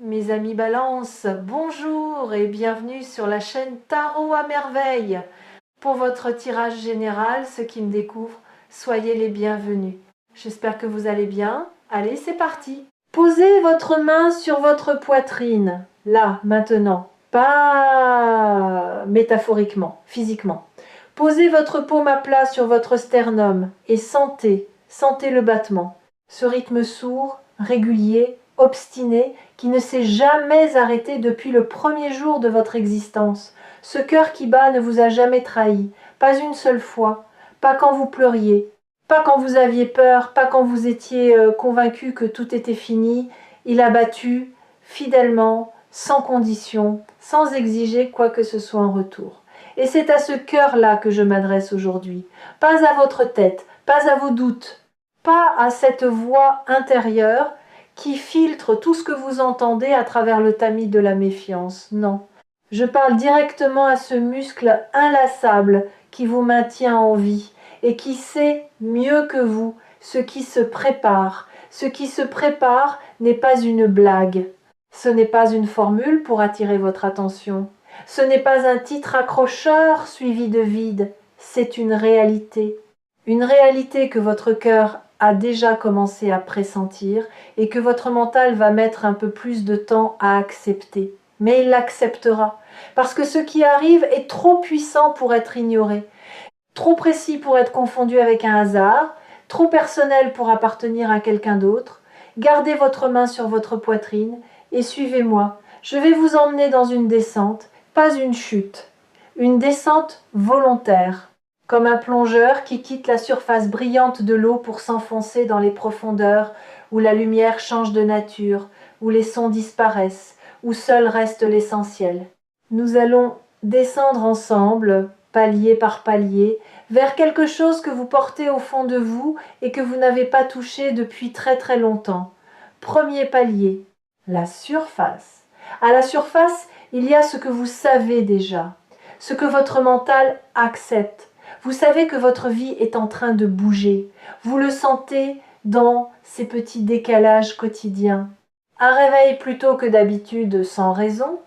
Mes amis Balance, bonjour et bienvenue sur la chaîne Tarot à merveille. Pour votre tirage général, ceux qui me découvrent, soyez les bienvenus. J'espère que vous allez bien. Allez, c'est parti. Posez votre main sur votre poitrine, là, maintenant, pas métaphoriquement, physiquement. Posez votre paume à plat sur votre sternum et sentez le battement. Ce rythme sourd, régulier, obstiné, qui ne s'est jamais arrêté depuis le premier jour de votre existence. Ce cœur qui bat ne vous a jamais trahi, pas une seule fois, pas quand vous pleuriez, pas quand vous aviez peur, pas quand vous étiez convaincu que tout était fini. Il a battu fidèlement, sans condition, sans exiger quoi que ce soit en retour. Et c'est à ce cœur-là que je m'adresse aujourd'hui. Pas à votre tête, pas à vos doutes, pas à cette voix intérieure qui filtre tout ce que vous entendez à travers le tamis de la méfiance. Non. Je parle directement à ce muscle inlassable qui vous maintient en vie et qui sait mieux que vous ce qui se prépare. Ce qui se prépare n'est pas une blague. Ce n'est pas une formule pour attirer votre attention. Ce n'est pas un titre accrocheur suivi de vide. C'est une réalité. Une réalité que votre cœur a déjà commencé à pressentir et que votre mental va mettre un peu plus de temps à accepter. Mais il l'acceptera, parce que ce qui arrive est trop puissant pour être ignoré, trop précis pour être confondu avec un hasard, trop personnel pour appartenir à quelqu'un d'autre. Gardez votre main sur votre poitrine et suivez-moi. Je vais vous emmener dans une descente, pas une chute. Une descente volontaire, comme un plongeur qui quitte la surface brillante de l'eau pour s'enfoncer dans les profondeurs où la lumière change de nature, où les sons disparaissent, où seul reste l'essentiel. Nous allons descendre ensemble, palier par palier, vers quelque chose que vous portez au fond de vous et que vous n'avez pas touché depuis très très longtemps. Premier palier, la surface. À la surface, il y a ce que vous savez déjà, ce que votre mental accepte. Vous savez que votre vie est en train de bouger. Vous le sentez dans ces petits décalages quotidiens. Un réveil plutôt que d'habitude sans raison,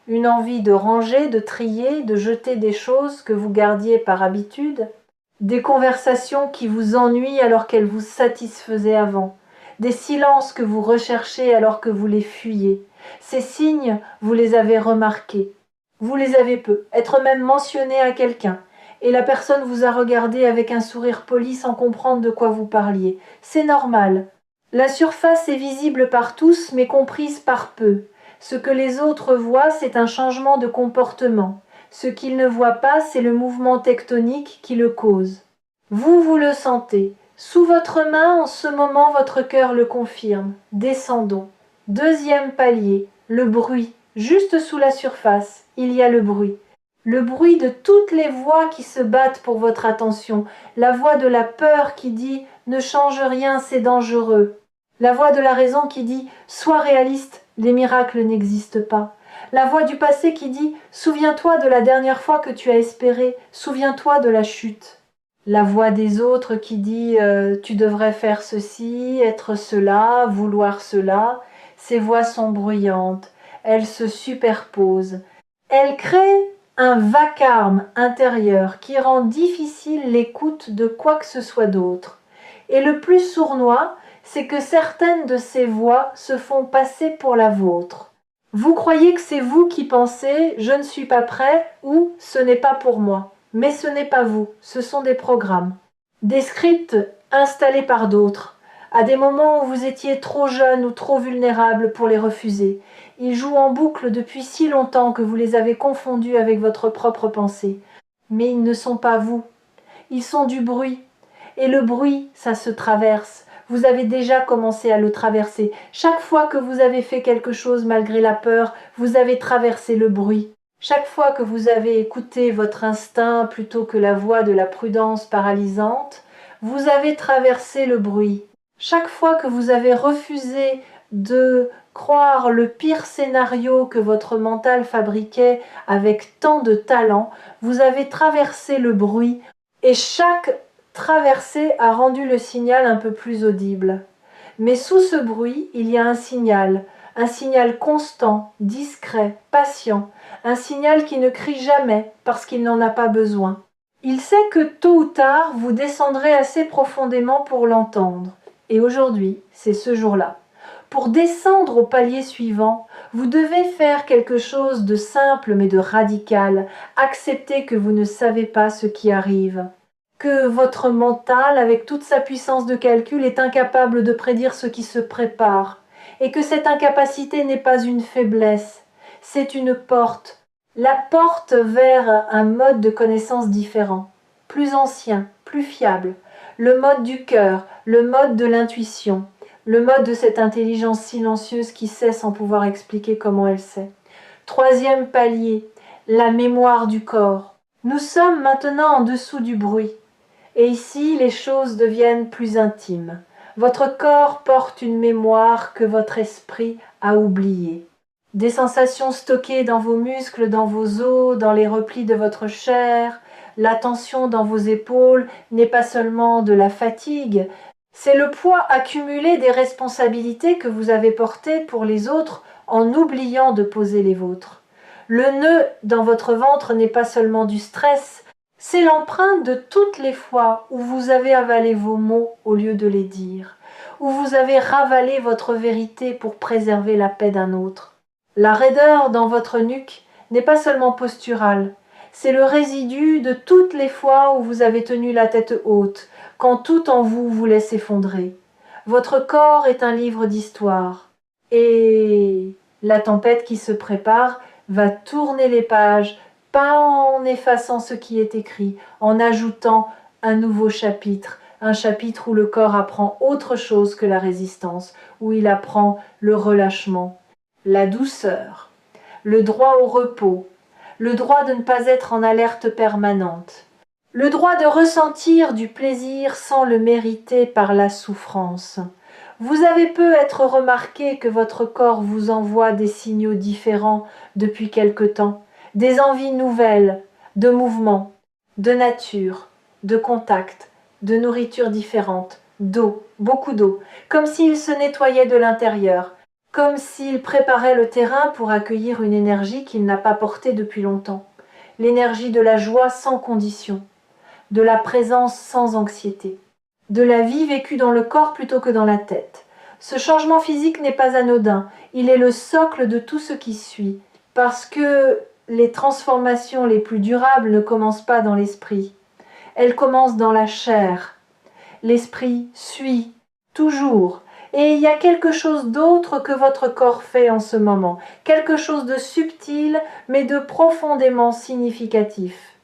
une envie de ranger, de trier, de jeter des choses que vous gardiez par habitude, des conversations qui vous ennuient alors qu'elles vous satisfaisaient avant, des silences que vous recherchez alors que vous les fuyez. Ces signes, vous les avez remarqués. Vous les avez peu, être même mentionné à quelqu'un, et la personne vous a regardé avec un sourire poli sans comprendre de quoi vous parliez. C'est normal. La surface est visible par tous, mais comprise par peu. Ce que les autres voient, c'est un changement de comportement. Ce qu'ils ne voient pas, c'est le mouvement tectonique qui le cause. Vous le sentez. Sous votre main, en ce moment, votre cœur le confirme. Descendons. Deuxième palier, le bruit. Juste sous la surface, il y a le bruit. Le bruit de toutes les voix qui se battent pour votre attention. La voix de la peur qui dit « ne change rien, c'est dangereux ». La voix de la raison qui dit « sois réaliste, les miracles n'existent pas ». La voix du passé qui dit « souviens-toi de la dernière fois que tu as espéré, souviens-toi de la chute ». La voix des autres qui dit « tu devrais faire ceci, être cela, vouloir cela ». Ces voix sont bruyantes, elles se superposent. Elles créent un vacarme intérieur qui rend difficile l'écoute de quoi que ce soit d'autre. Et le plus sournois, c'est que certaines de ces voix se font passer pour la vôtre. Vous croyez que c'est vous qui pensez « je ne suis pas prêt » ou « ce n'est pas pour moi ». Mais ce n'est pas vous, ce sont des programmes. Des scripts installés par d'autres, à des moments où vous étiez trop jeune ou trop vulnérable pour les refuser. Ils jouent en boucle depuis si longtemps que vous les avez confondus avec votre propre pensée. Mais ils ne sont pas vous. Ils sont du bruit. Et le bruit, ça se traverse. Vous avez déjà commencé à le traverser. Chaque fois que vous avez fait quelque chose malgré la peur, vous avez traversé le bruit. Chaque fois que vous avez écouté votre instinct plutôt que la voix de la prudence paralysante, vous avez traversé le bruit. Chaque fois que vous avez refusé de croire le pire scénario que votre mental fabriquait avec tant de talent, vous avez traversé le bruit et chaque traversée a rendu le signal un peu plus audible. Mais sous ce bruit, il y a un signal un signal constant, discret, patient, un signal qui ne crie jamais parce qu'il n'en a pas besoin. Il sait que tôt ou tard, vous descendrez assez profondément pour l'entendre. Et aujourd'hui, c'est ce jour-là. Pour descendre au palier suivant, vous devez faire quelque chose de simple mais de radical. Accepter que vous ne savez pas ce qui arrive. Que votre mental, avec toute sa puissance de calcul, est incapable de prédire ce qui se prépare. Et que cette incapacité n'est pas une faiblesse, c'est une porte. La porte vers un mode de connaissance différent, plus ancien, plus fiable. Le mode du cœur, le mode de l'intuition, le mode de cette intelligence silencieuse qui sait sans pouvoir expliquer comment elle sait. Troisième palier, la mémoire du corps. Nous sommes maintenant en dessous du bruit. Et ici, les choses deviennent plus intimes. Votre corps porte une mémoire que votre esprit a oubliée. Des sensations stockées dans vos muscles, dans vos os, dans les replis de votre chair. La tension dans vos épaules n'est pas seulement de la fatigue, c'est le poids accumulé des responsabilités que vous avez portées pour les autres en oubliant de poser les vôtres. Le nœud dans votre ventre n'est pas seulement du stress, c'est l'empreinte de toutes les fois où vous avez avalé vos mots au lieu de les dire, où vous avez ravalé votre vérité pour préserver la paix d'un autre. La raideur dans votre nuque n'est pas seulement posturale, c'est le résidu de toutes les fois où vous avez tenu la tête haute, quand tout en vous voulait s'effondrer. Votre corps est un livre d'histoire, et la tempête qui se prépare va tourner les pages, pas en effaçant ce qui est écrit, en ajoutant un nouveau chapitre, un chapitre où le corps apprend autre chose que la résistance, où il apprend le relâchement, la douceur, le droit au repos, le droit de ne pas être en alerte permanente, le droit de ressentir du plaisir sans le mériter par la souffrance. Vous avez peu être remarqué que votre corps vous envoie des signaux différents depuis quelque temps, des envies nouvelles, de mouvement, de nature, de contact, de nourriture différente, d'eau, beaucoup d'eau, comme s'il se nettoyait de l'intérieur, comme s'il préparait le terrain pour accueillir une énergie qu'il n'a pas portée depuis longtemps, l'énergie de la joie sans condition, de la présence sans anxiété, de la vie vécue dans le corps plutôt que dans la tête. Ce changement physique n'est pas anodin, il est le socle de tout ce qui suit, parce que les transformations les plus durables ne commencent pas dans l'esprit, elles commencent dans la chair. L'esprit suit, toujours, et il y a quelque chose d'autre que votre corps fait en ce moment, quelque chose de subtil mais de profondément significatif.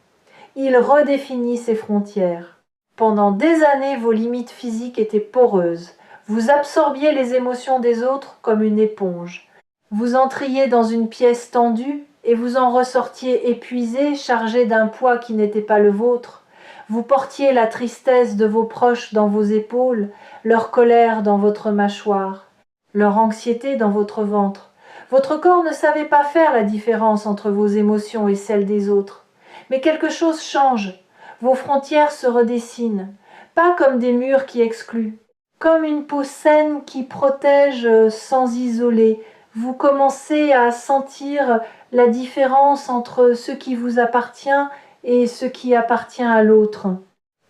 Il redéfinit ses frontières. Pendant des années, vos limites physiques étaient poreuses. Vous absorbiez les émotions des autres comme une éponge. Vous entriez dans une pièce tendue et vous en ressortiez épuisé, chargé d'un poids qui n'était pas le vôtre. Vous portiez la tristesse de vos proches dans vos épaules, leur colère dans votre mâchoire, leur anxiété dans votre ventre. Votre corps ne savait pas faire la différence entre vos émotions et celles des autres. Mais quelque chose change. Vos frontières se redessinent, pas comme des murs qui excluent, comme une peau saine qui protège sans isoler. Vous commencez à sentir la différence entre ce qui vous appartient et ce qui appartient à l'autre,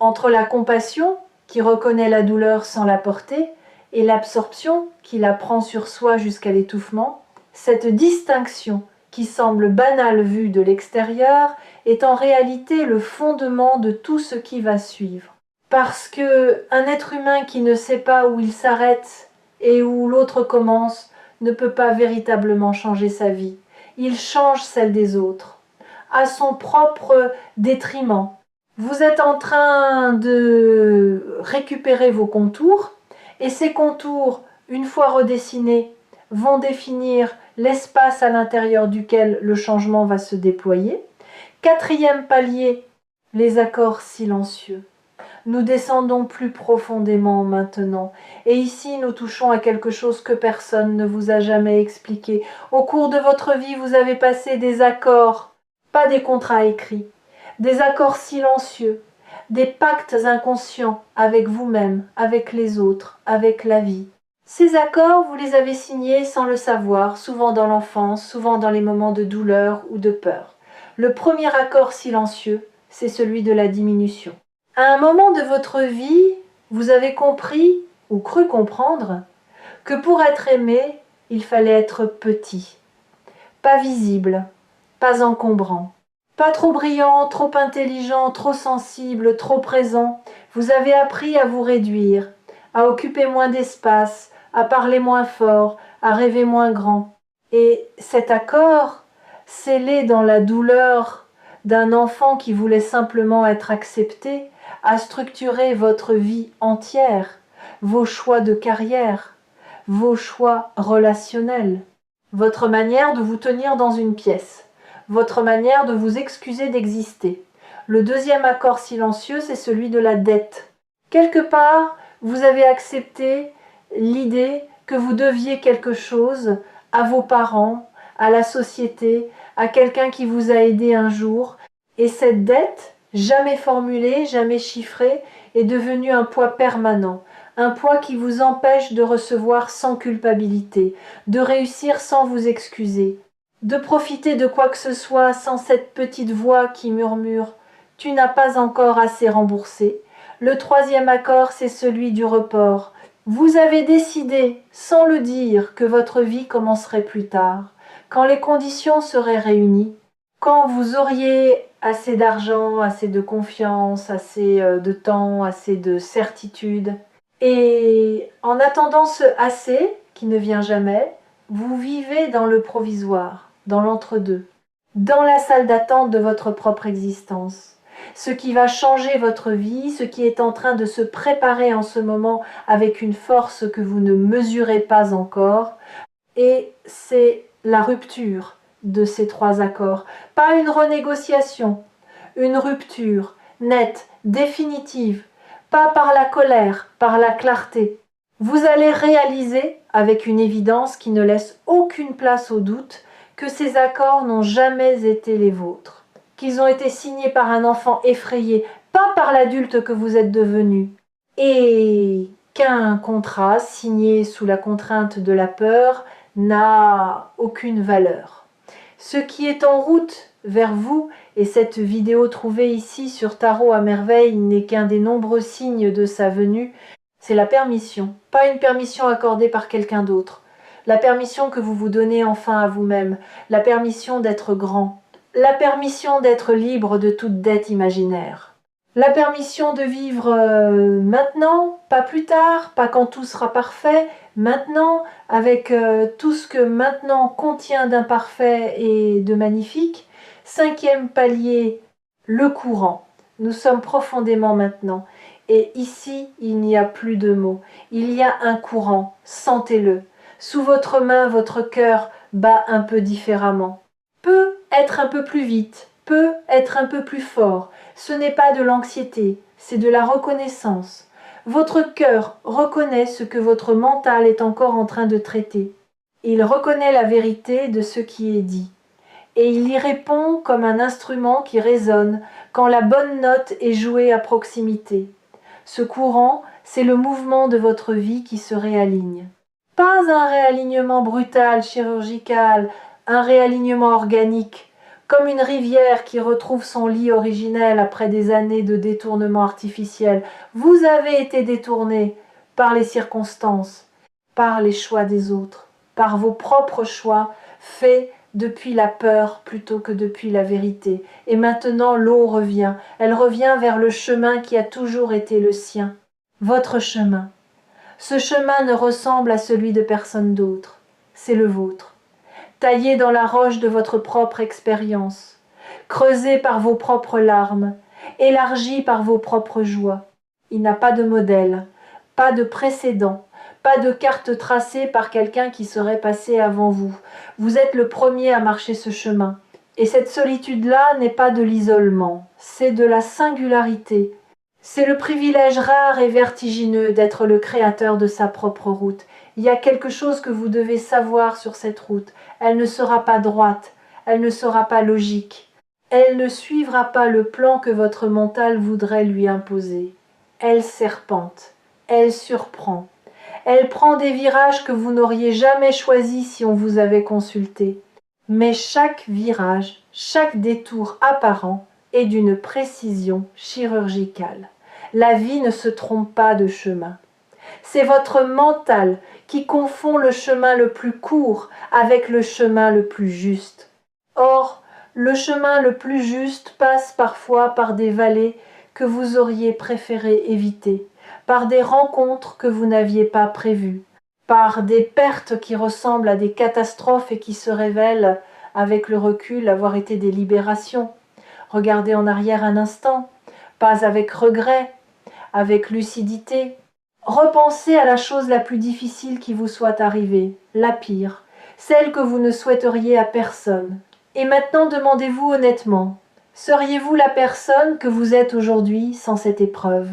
entre la compassion, qui reconnaît la douleur sans la porter, et l'absorption, qui la prend sur soi jusqu'à l'étouffement. Cette distinction, qui semble banale vue de l'extérieur, est en réalité le fondement de tout ce qui va suivre. Parce que un être humain qui ne sait pas où il s'arrête et où l'autre commence ne peut pas véritablement changer sa vie. Il change celle des autres, à son propre détriment. Vous êtes en train de récupérer vos contours, et ces contours, une fois redessinés, vont définir l'espace à l'intérieur duquel le changement va se déployer. Quatrième palier, les accords silencieux. Nous descendons plus profondément maintenant, et ici nous touchons à quelque chose que personne ne vous a jamais expliqué. Au cours de votre vie, vous avez passé des accords, pas des contrats écrits, des accords silencieux, des pactes inconscients avec vous-même, avec les autres, avec la vie. Ces accords, vous les avez signés sans le savoir, souvent dans l'enfance, souvent dans les moments de douleur ou de peur. Le premier accord silencieux, c'est celui de la diminution. À un moment de votre vie, vous avez compris, ou cru comprendre, que pour être aimé, il fallait être petit, pas visible, pas encombrant, pas trop brillant, trop intelligent, trop sensible, trop présent. Vous avez appris à vous réduire, à occuper moins d'espace, à parler moins fort, à rêver moins grand. Et cet accord, scellé dans la douleur d'un enfant qui voulait simplement être accepté, a structuré votre vie entière, vos choix de carrière, vos choix relationnels, votre manière de vous tenir dans une pièce, votre manière de vous excuser d'exister. Le deuxième accord silencieux, c'est celui de la dette. Quelque part, vous avez accepté l'idée que vous deviez quelque chose à vos parents, à la société, à quelqu'un qui vous a aidé un jour. Et cette dette, jamais formulée, jamais chiffrée, est devenue un poids permanent. Un poids qui vous empêche de recevoir sans culpabilité, de réussir sans vous excuser, de profiter de quoi que ce soit sans cette petite voix qui murmure « Tu n'as pas encore assez remboursé ». Le troisième accord, c'est celui du report. Vous avez décidé, sans le dire, que votre vie commencerait plus tard, quand les conditions seraient réunies, quand vous auriez assez d'argent, assez de confiance, assez de temps, assez de certitude. Et en attendant ce assez, qui ne vient jamais, vous vivez dans le provisoire, dans l'entre-deux, dans la salle d'attente de votre propre existence. Ce qui va changer votre vie, ce qui est en train de se préparer en ce moment avec une force que vous ne mesurez pas encore, et c'est la rupture de ces trois accords. Pas une renégociation, une rupture nette, définitive, pas par la colère, par la clarté. Vous allez réaliser, avec une évidence qui ne laisse aucune place au doute, que ces accords n'ont jamais été les vôtres, qu'ils ont été signés par un enfant effrayé, pas par l'adulte que vous êtes devenu, et qu'un contrat signé sous la contrainte de la peur n'a aucune valeur. Ce qui est en route vers vous, et cette vidéo trouvée ici sur Tarot à merveille n'est qu'un des nombreux signes de sa venue, c'est la permission, pas une permission accordée par quelqu'un d'autre. La permission que vous vous donnez enfin à vous-même, la permission d'être grand, la permission d'être libre de toute dette imaginaire. La permission de vivre maintenant, pas plus tard, pas quand tout sera parfait, maintenant, avec tout ce que maintenant contient d'imparfait et de magnifique. Cinquième palier, le courant. Nous sommes profondément maintenant. Et ici, il n'y a plus de mots. Il y a un courant, sentez-le. Sous votre main, votre cœur bat un peu différemment. Peut être un peu plus vite, peut être un peu plus fort. Ce n'est pas de l'anxiété, c'est de la reconnaissance. Votre cœur reconnaît ce que votre mental est encore en train de traiter. Il reconnaît la vérité de ce qui est dit. Et il y répond comme un instrument qui résonne quand la bonne note est jouée à proximité. Ce courant, c'est le mouvement de votre vie qui se réaligne. Pas un réalignement brutal, chirurgical, un réalignement organique, comme une rivière qui retrouve son lit originel après des années de détournement artificiel. Vous avez été détourné par les circonstances, par les choix des autres, par vos propres choix faits depuis la peur plutôt que depuis la vérité. Et maintenant l'eau revient, elle revient vers le chemin qui a toujours été le sien, votre chemin. Ce chemin ne ressemble à celui de personne d'autre, c'est le vôtre. Taillé dans la roche de votre propre expérience, creusé par vos propres larmes, élargi par vos propres joies. Il n'a pas de modèle, pas de précédent, pas de carte tracée par quelqu'un qui serait passé avant vous. Vous êtes le premier à marcher ce chemin. Et cette solitude-là n'est pas de l'isolement, c'est de la singularité. C'est le privilège rare et vertigineux d'être le créateur de sa propre route. Il y a quelque chose que vous devez savoir sur cette route. Elle ne sera pas droite, elle ne sera pas logique. Elle ne suivra pas le plan que votre mental voudrait lui imposer. Elle serpente, elle surprend. Elle prend des virages que vous n'auriez jamais choisis si on vous avait consulté. Mais chaque virage, chaque détour apparent est d'une précision chirurgicale. La vie ne se trompe pas de chemin. C'est votre mental qui confond le chemin le plus court avec le chemin le plus juste. Or, le chemin le plus juste passe parfois par des vallées que vous auriez préféré éviter, par des rencontres que vous n'aviez pas prévues, par des pertes qui ressemblent à des catastrophes et qui se révèlent, avec le recul, avoir été des libérations. Regardez en arrière un instant, pas avec regret, avec lucidité. Repensez à la chose la plus difficile qui vous soit arrivée, la pire, celle que vous ne souhaiteriez à personne. Et maintenant demandez-vous honnêtement, seriez-vous la personne que vous êtes aujourd'hui sans cette épreuve?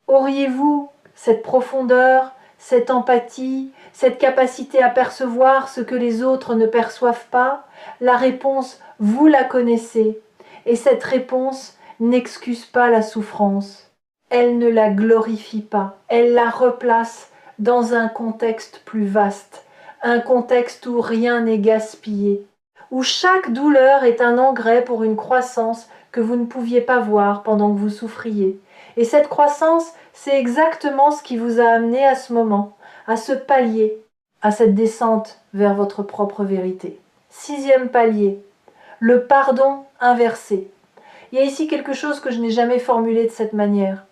Auriez-vous cette profondeur, cette empathie, cette capacité à percevoir ce que les autres ne perçoivent pas? La réponse, vous la connaissez, et cette réponse n'excuse pas la souffrance. Elle ne la glorifie pas, elle la replace dans un contexte plus vaste, un contexte où rien n'est gaspillé, où chaque douleur est un engrais pour une croissance que vous ne pouviez pas voir pendant que vous souffriez. Et cette croissance, c'est exactement ce qui vous a amené à ce moment, à ce palier, à cette descente vers votre propre vérité. 6e palier, le pardon inversé. Il y a ici quelque chose que je n'ai jamais formulé de cette manière.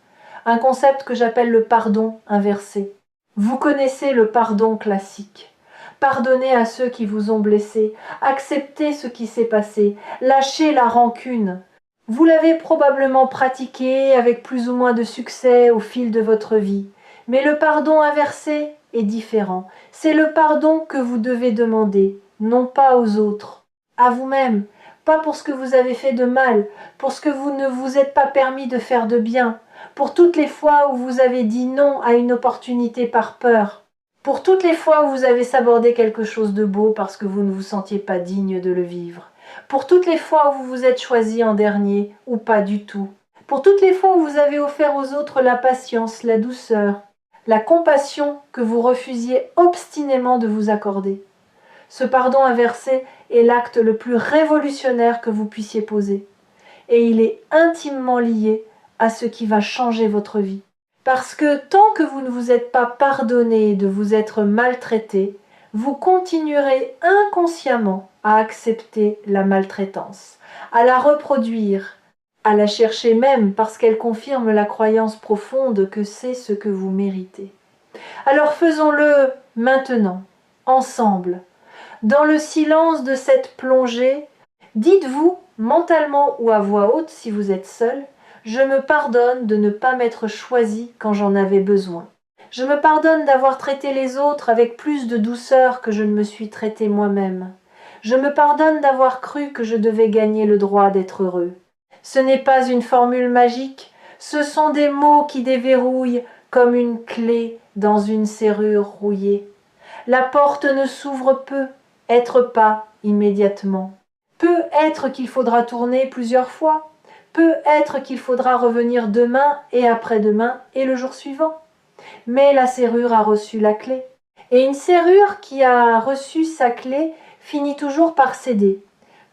Un concept que j'appelle le pardon inversé. Vous connaissez le pardon classique. Pardonnez à ceux qui vous ont blessé, acceptez ce qui s'est passé, lâchez la rancune. Vous l'avez probablement pratiqué avec plus ou moins de succès au fil de votre vie. Mais le pardon inversé est différent. C'est le pardon que vous devez demander, non pas aux autres, à vous-même, pas pour ce que vous avez fait de mal, pour ce que vous ne vous êtes pas permis de faire de bien, pour toutes les fois où vous avez dit non à une opportunité par peur, pour toutes les fois où vous avez sabordé quelque chose de beau parce que vous ne vous sentiez pas digne de le vivre, pour toutes les fois où vous vous êtes choisi en dernier ou pas du tout, pour toutes les fois où vous avez offert aux autres la patience, la douceur, la compassion que vous refusiez obstinément de vous accorder. Ce pardon inversé est l'acte le plus révolutionnaire que vous puissiez poser. Et il est intimement lié à ce qui va changer votre vie. Parce que tant que vous ne vous êtes pas pardonné de vous être maltraité, vous continuerez inconsciemment à accepter la maltraitance, à la reproduire, à la chercher même parce qu'elle confirme la croyance profonde que c'est ce que vous méritez. Alors faisons-le maintenant, ensemble. Dans le silence de cette plongée, dites-vous, mentalement ou à voix haute si vous êtes seul, je me pardonne de ne pas m'être choisi quand j'en avais besoin. Je me pardonne d'avoir traité les autres avec plus de douceur que je ne me suis traité moi-même. Je me pardonne d'avoir cru que je devais gagner le droit d'être heureux. Ce n'est pas une formule magique, ce sont des mots qui déverrouillent comme une clé dans une serrure rouillée. La porte ne s'ouvre peu, être pas immédiatement. Peut être qu'il faudra tourner plusieurs fois, peut être qu'il faudra revenir demain et après-demain et le jour suivant. Mais la serrure a reçu la clé. Et une serrure qui a reçu sa clé finit toujours par céder.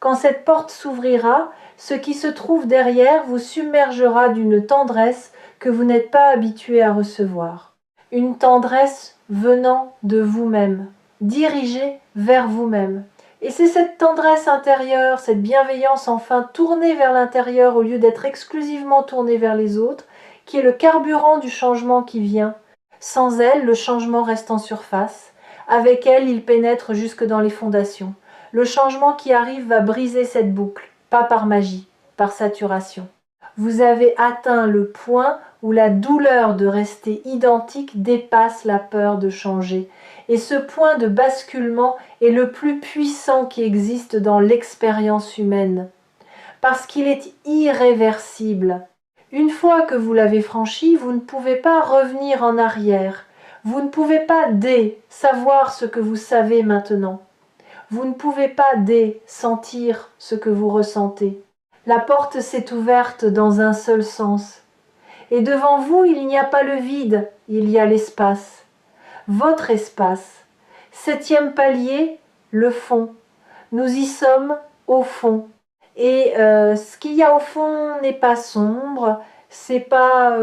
Quand cette porte s'ouvrira, ce qui se trouve derrière vous submergera d'une tendresse que vous n'êtes pas habitué à recevoir. Une tendresse venant de vous-même, dirigée vers vous-même. Et c'est cette tendresse intérieure, cette bienveillance enfin tournée vers l'intérieur au lieu d'être exclusivement tournée vers les autres, qui est le carburant du changement qui vient. Sans elle, le changement reste en surface. Avec elle, il pénètre jusque dans les fondations. Le changement qui arrive va briser cette boucle, pas par magie, par saturation. Vous avez atteint le point où la douleur de rester identique dépasse la peur de changer. Et ce point de basculement est le plus puissant qui existe dans l'expérience humaine, parce qu'il est irréversible. Une fois que vous l'avez franchi, vous ne pouvez pas revenir en arrière. Vous ne pouvez pas savoir ce que vous savez maintenant. Vous ne pouvez pas sentir ce que vous ressentez. La porte s'est ouverte dans un seul sens. Et devant vous, il n'y a pas le vide, il y a l'espace. votre espace. 7e palier, le fond. Nous y sommes au fond. Et ce qu'il y a au fond n'est pas sombre, c'est pas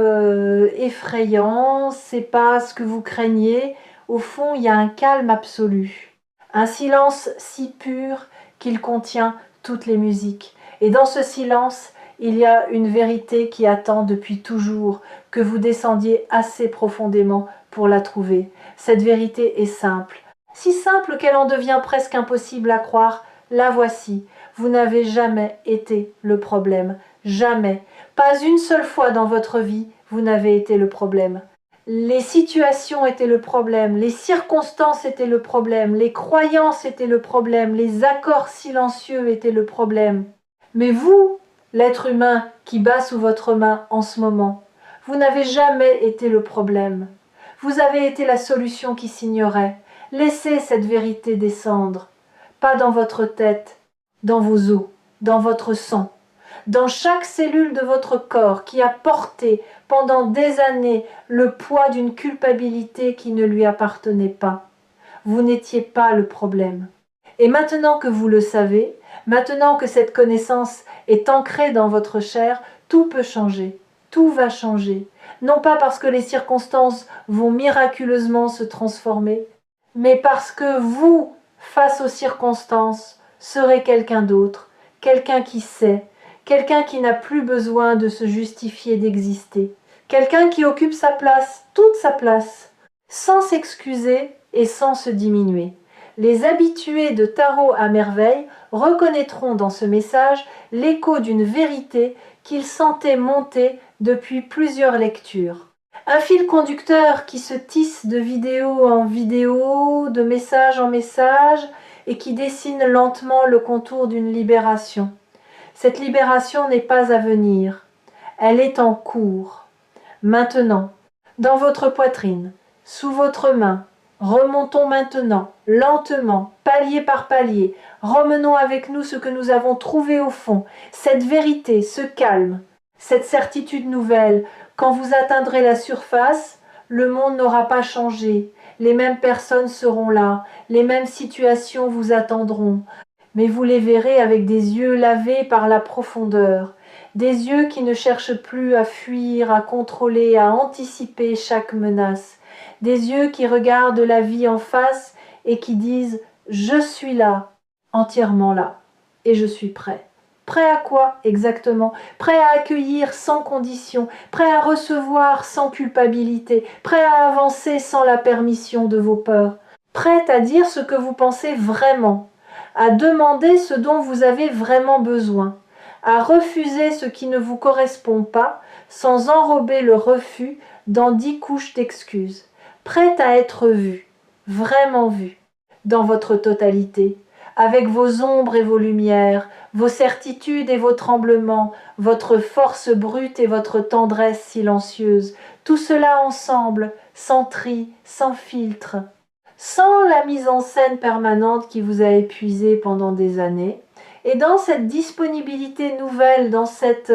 effrayant, c'est pas ce que vous craignez. Au fond, il y a un calme absolu, un silence si pur qu'il contient toutes les musiques. Et dans ce silence, il y a une vérité qui attend depuis toujours que vous descendiez assez profondément pour la trouver. Cette vérité est simple, si simple qu'elle en devient presque impossible à croire. La voici. Vous n'avez jamais été le problème. Jamais. Pas une seule fois dans votre vie, vous n'avez été le problème. Les situations étaient le problème, les circonstances étaient le problème, les croyances étaient le problème, les accords silencieux étaient le problème. Mais vous, l'être humain qui bat sous votre main en ce moment, vous n'avez jamais été le problème. Vous avez été la solution qui s'ignorait. Laissez cette vérité descendre. Pas dans votre tête, dans vos os, dans votre sang, dans chaque cellule de votre corps qui a porté pendant des années le poids d'une culpabilité qui ne lui appartenait pas. Vous n'étiez pas le problème. Et maintenant que vous le savez, maintenant que cette connaissance est ancrée dans votre chair, tout peut changer, tout va changer. Non pas parce que les circonstances vont miraculeusement se transformer, mais parce que vous, face aux circonstances, serez quelqu'un d'autre, quelqu'un qui sait, quelqu'un qui n'a plus besoin de se justifier d'exister, quelqu'un qui occupe sa place, toute sa place, sans s'excuser et sans se diminuer. Les habitués de Tarot à merveille reconnaîtront dans ce message l'écho d'une vérité qu'ils sentaient monter depuis plusieurs lectures. Un fil conducteur qui se tisse de vidéo en vidéo, de message en message, et qui dessine lentement le contour d'une libération. Cette libération n'est pas à venir, elle est en cours. Maintenant, dans votre poitrine, sous votre main, remontons maintenant, lentement, palier par palier, remenons avec nous ce que nous avons trouvé au fond, cette vérité, ce calme, cette certitude nouvelle. Quand vous atteindrez la surface, le monde n'aura pas changé, les mêmes personnes seront là, les mêmes situations vous attendront, mais vous les verrez avec des yeux lavés par la profondeur, des yeux qui ne cherchent plus à fuir, à contrôler, à anticiper chaque menace, des yeux qui regardent la vie en face et qui disent « Je suis là, entièrement là, et je suis prêt ». Prêt à quoi exactement? Prêt à accueillir sans condition, prêt à recevoir sans culpabilité, prêt à avancer sans la permission de vos peurs, prêt à dire ce que vous pensez vraiment, à demander ce dont vous avez vraiment besoin, à refuser ce qui ne vous correspond pas sans enrober le refus dans 10 couches d'excuses, prêt à être vu, vraiment vu, dans votre totalité, avec vos ombres et vos lumières, vos certitudes et vos tremblements, votre force brute et votre tendresse silencieuse, tout cela ensemble, sans tri, sans filtre, sans la mise en scène permanente qui vous a épuisé pendant des années. Et dans cette disponibilité nouvelle, dans cet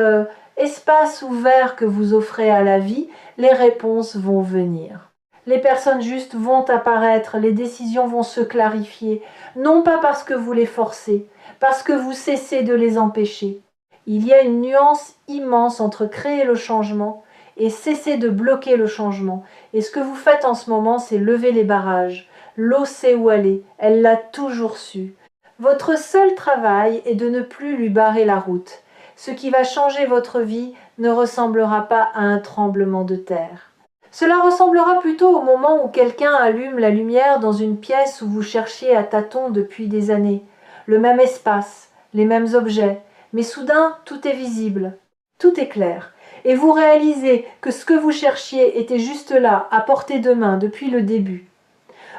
espace ouvert que vous offrez à la vie, les réponses vont venir. Les personnes justes vont apparaître, les décisions vont se clarifier, non pas parce que vous les forcez, parce que vous cessez de les empêcher. Il y a une nuance immense entre créer le changement et cesser de bloquer le changement. Et ce que vous faites en ce moment, c'est lever les barrages. L'eau sait où aller, elle l'a toujours su. Votre seul travail est de ne plus lui barrer la route. Ce qui va changer votre vie ne ressemblera pas à un tremblement de terre. Cela ressemblera plutôt au moment où quelqu'un allume la lumière dans une pièce où vous cherchiez à tâtons depuis des années. Le même espace, les mêmes objets, mais soudain tout est visible, tout est clair. Et vous réalisez que ce que vous cherchiez était juste là, à portée de main, depuis le début.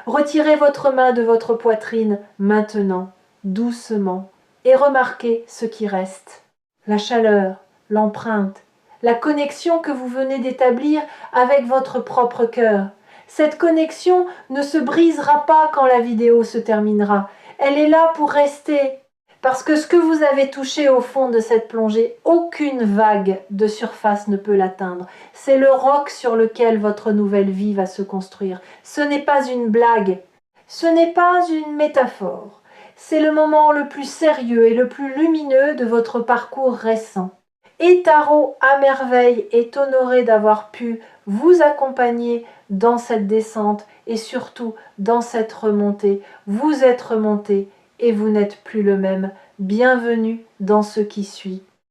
Retirez votre main de votre poitrine maintenant, doucement, et remarquez ce qui reste. La chaleur, l'empreinte, la connexion que vous venez d'établir avec votre propre cœur. Cette connexion ne se brisera pas quand la vidéo se terminera. Elle est là pour rester. Parce que ce que vous avez touché au fond de cette plongée, aucune vague de surface ne peut l'atteindre. C'est le roc sur lequel votre nouvelle vie va se construire. Ce n'est pas une blague, ce n'est pas une métaphore. C'est le moment le plus sérieux et le plus lumineux de votre parcours récent. Et Tarot à merveille est honoré d'avoir pu vous accompagner dans cette descente et surtout dans cette remontée. Vous êtes remonté et vous n'êtes plus le même. Bienvenue dans ce qui suit.